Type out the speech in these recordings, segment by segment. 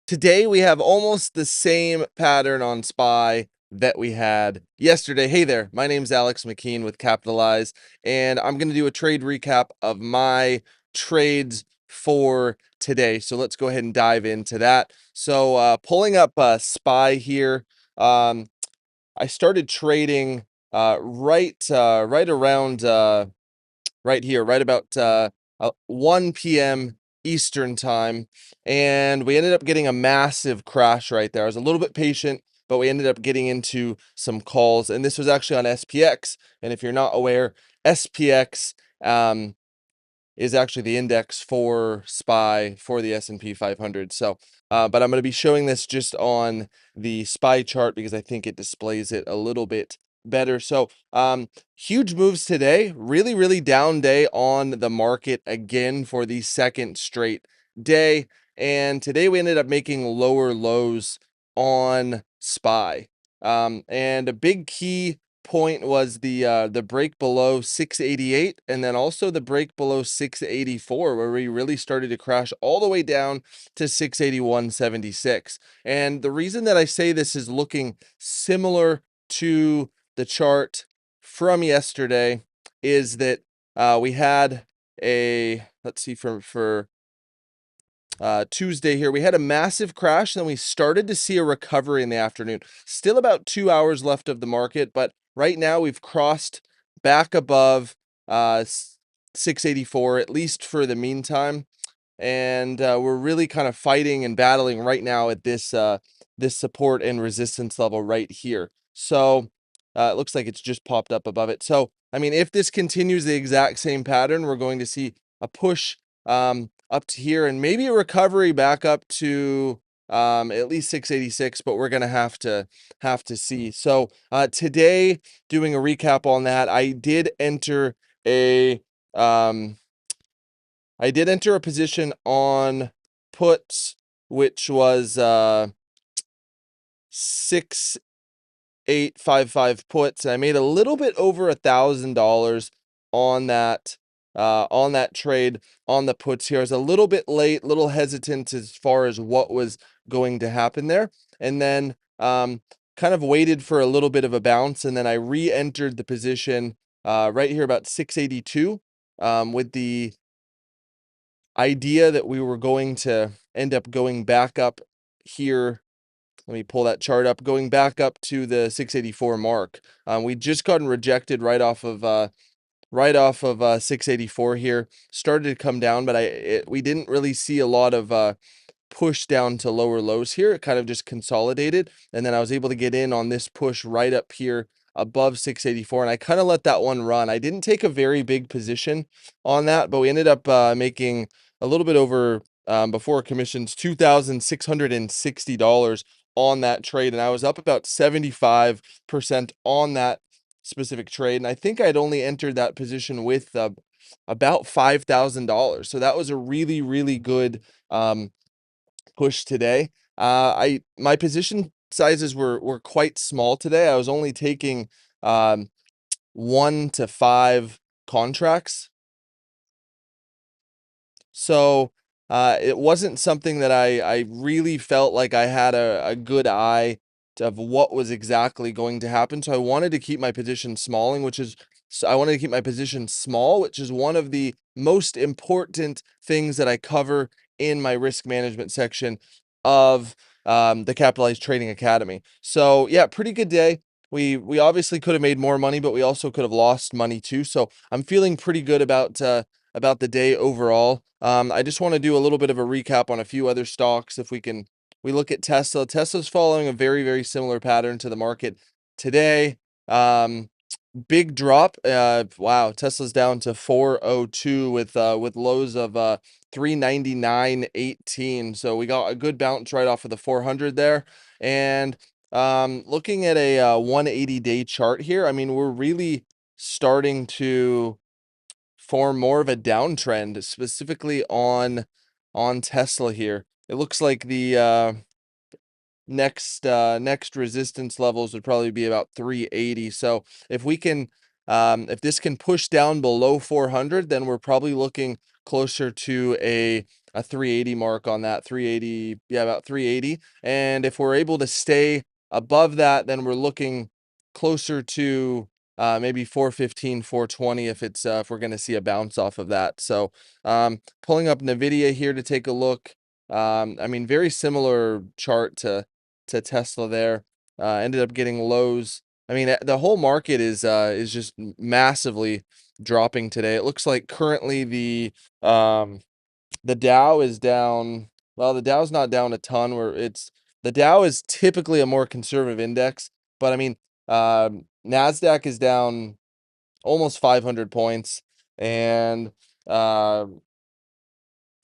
Today we have almost the same pattern on SPY that we had yesterday. Hey there, my name's Alex McKean with Kapatalyze, and I'm going to do a trade recap of my trades for today. So let's go ahead and dive into that. So pulling up SPY here, I started trading right around right here, right about 1 p.m. Eastern time. And we ended up getting a massive crash right there. I was a little bit patient, but we ended up getting into some calls. And this was actually on SPX. And if you're not aware, SPX is actually the index for SPY for the S&P 500. So, but I'm going to be showing this just on the SPY chart because I think it displays it a little bit better. So, huge moves today. Really, really down day on the market again for the second straight day. And today we ended up making lower lows on SPY. And a big key point was the break below 688 and then also the break below 684 where we really started to crash all the way down to 681.76. And the reason that I say this is looking similar to the chart from yesterday is that we had a, let's see, for Tuesday here, we had a massive crash, and then we started to see a recovery in the afternoon. Still about 2 hours left of the market, but right now we've crossed back above 684, at least for the meantime. And we're really kind of fighting and battling right now at this support and resistance level right here. So it looks like it's just popped up above it. So I mean, if this continues the exact same pattern, we're going to see a push up to here and maybe a recovery back up to at least 686, but we're gonna have to see. So today, doing a recap on that, um, I did enter a position on puts, which was 6,855 puts, and I made a little bit over $1,000 on that trade on the puts here. I was a little bit late, a little hesitant as far as what was going to happen there, and then kind of waited for a little bit of a bounce, and then I re-entered the position right here about 682 with the idea that we were going to end up going back up here. Let me pull that chart up, going back up to the 684 mark. We just gotten rejected right off of 684 here. Started to come down, but we didn't really see a lot of push down to lower lows here. It kind of just consolidated, and then I was able to get in on this push right up here above 684, and I kind of let that one run. I didn't take a very big position on that, but we ended up making a little bit over before commissions $2,660 on that trade, and I was up about 75% on that specific trade, and I think I'd only entered that position with about $5,000. So that was a really, really good push today. My position sizes were quite small today. I was only taking 1 to 5 contracts. So it wasn't something that I really felt like I had a good eye of what was exactly going to happen. So I wanted to keep my position smalling, I wanted to keep my position small, which is one of the most important things that I cover in my risk management section of the Kapatalyze Trading Academy. So yeah, pretty good day. We obviously could have made more money, but we also could have lost money too. So I'm feeling pretty good about the day overall. I just want to do a little bit of a recap on a few other stocks. If we look at Tesla. Tesla's following a very, very similar pattern to the market today. Big drop. Wow, Tesla's down to 402 with lows of 399.18. So we got a good bounce right off of the 400 there. And looking at a 180-day chart here, I mean, we're really starting to form more of a downtrend, specifically on Tesla here. It looks like the next resistance levels would probably be about 380. So if we can if this can push down below 400, then we're probably looking closer to a a 380 mark on that. 380, yeah, about 380. And if we're able to stay above that, then we're looking closer to maybe 415, 420 if it's if we're going to see a bounce off of that. So pulling up Nvidia here to take a look. I mean, very similar chart to Tesla there. Ended up getting lows. I mean, the whole market is just massively dropping today. It looks like currently the Dow is down. Well, the Dow's not down a ton. Where the Dow is typically a more conservative index, but I mean, Nasdaq is down almost 500 points, and uh,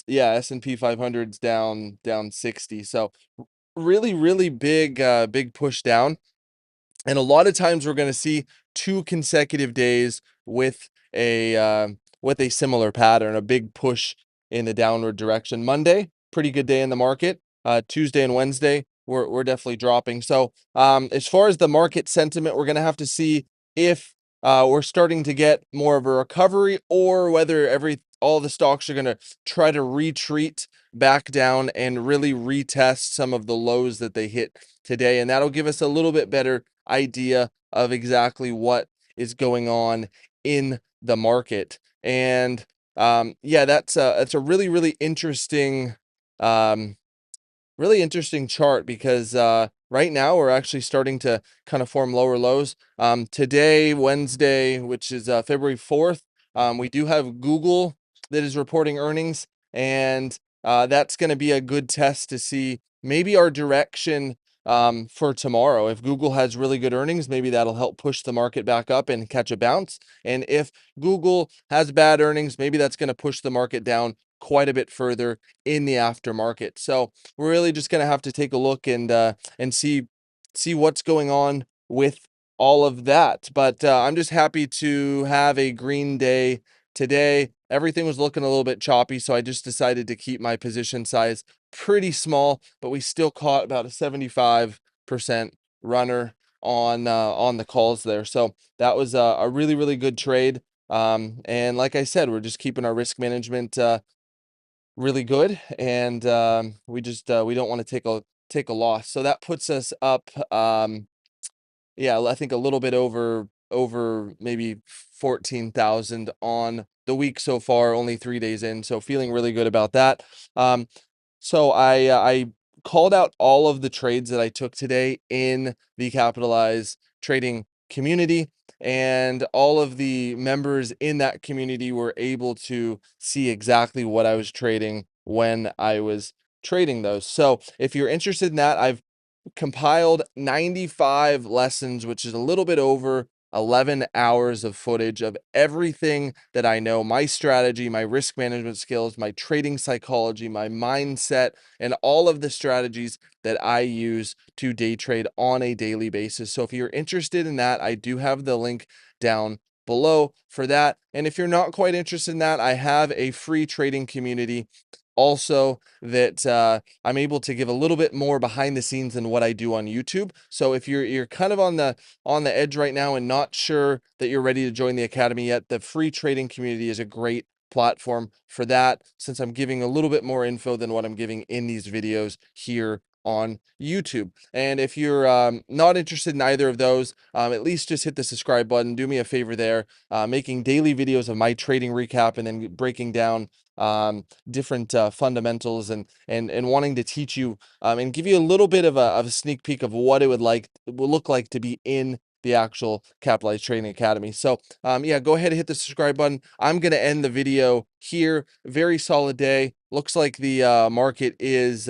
yeah, S&P 500's down 60. So really big push down. And a lot of times we're going to see 2 consecutive days with a similar pattern, a big push in the downward direction. Monday, pretty good day in the market. Tuesday and Wednesday, we're definitely dropping. So as far as the market sentiment, we're going to have to see if we're starting to get more of a recovery, or whether all the stocks are going to try to retreat back down and really retest some of the lows that they hit today. And that'll give us a little bit better idea of exactly what is going on in the market. And yeah, that's a really interesting um, really interesting chart, because right now we're actually starting to kind of form lower lows. Today, Wednesday, which is February 4th, we do have Google that is reporting earnings, and that's going to be a good test to see maybe our direction for tomorrow. If Google has really good earnings, maybe that'll help push the market back up and catch a bounce. And if Google has bad earnings, maybe that's going to push the market down quite a bit further in the aftermarket. So we're really just going to have to take a look and see what's going on with all of that. But I'm just happy to have a green day today. Everything was looking a little bit choppy, so I just decided to keep my position size pretty small, but we still caught about a 75% runner on the calls there. So that was a really good trade. And like I said, we're just keeping our risk management really good, and we don't want to take a loss. So that puts us up yeah, I think a little bit over maybe 14,000 on the week so far, only 3 days in. So feeling really good about that. So I called out all of the trades that I took today in the Kapatalyze Trading community, and all of the members in that community were able to see exactly what I was trading when I was trading those. So if you're interested in that, I've compiled 95 lessons, which is a little bit over 11 hours of footage of everything that I know, my strategy, my risk management skills, my trading psychology, my mindset, and all of the strategies that I use to day trade on a daily basis. So if you're interested in that, I do have the link down below for that. And if you're not quite interested in that, I have a free trading community also that I'm able to give a little bit more behind the scenes than what I do on YouTube. So if you're kind of on the edge right now and not sure that you're ready to join the academy yet, the free trading community is a great platform for that, since I'm giving a little bit more info than what I'm giving in these videos here on YouTube. And if you're not interested in either of those, at least just hit the subscribe button. Do me a favor there, making daily videos of my trading recap and then breaking down different fundamentals, and wanting to teach you and give you a little bit of a sneak peek of what it would look like to be in the actual Kapatalyze Trading Academy. So yeah, go ahead and hit the subscribe button. I'm going to end the video here. Very solid day. Looks like the market is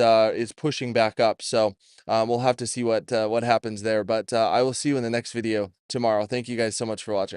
pushing back up. So we'll have to see what happens there. But I will see you in the next video tomorrow. Thank you guys so much for watching.